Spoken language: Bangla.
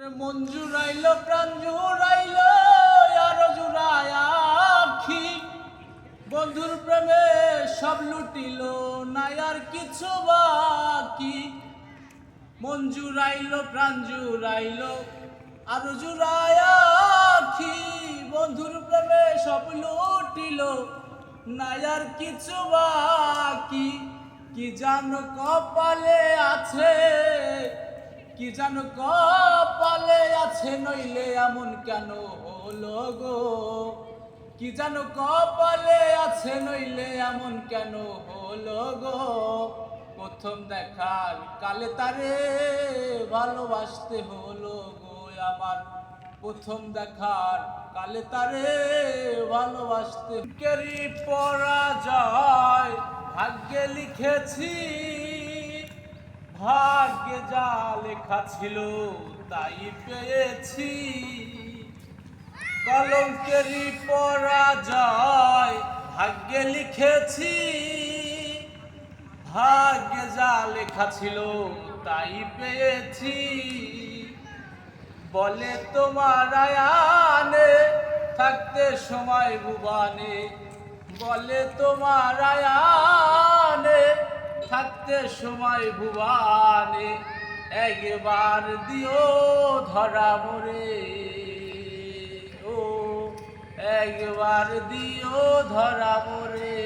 মন জুড়াইল প্রাণ জুড়াইল আরো জুড়ায় আখি, বন্ধুর প্রেমে সব লুটিল নাই আর কিছু বাকি। মন জুড়াইল প্রাণ জুড়াইল আরো জুড়ায় আখি, বন্ধুর প্রেমে সব লুটিল নাই আর কিছু বাকি। কি জানো কপালে আছে, কি জানো কপালে আছে, নইলে এমন কেন হলো গো। কি জানো কপালে আছে, নইলে এমন কেন হলো গো। প্রথম দেখার কালে তারে ভালোবাসতে হলো গো আমার। প্রথম দেখার কালে তারে ভালোবাসতে। কেরি পরাজয় ভাগ্যে লিখেছি, ভাগ্যে যা লেখা ছিল তাই পেয়েছি। কলঙ্কেরই পরাজয় ভাগ্যে লিখেছি, ভাগ্যে যা লেখা ছিল তাই পেয়েছি। বলে তোমার আয়ানে থাকতে সময় ভুবানে, বলে তোমার আয়ানে থাকতে সময় ভুবানে, একবার দিও ধরা মোরে ও, একবার দিও ধরা মোরে।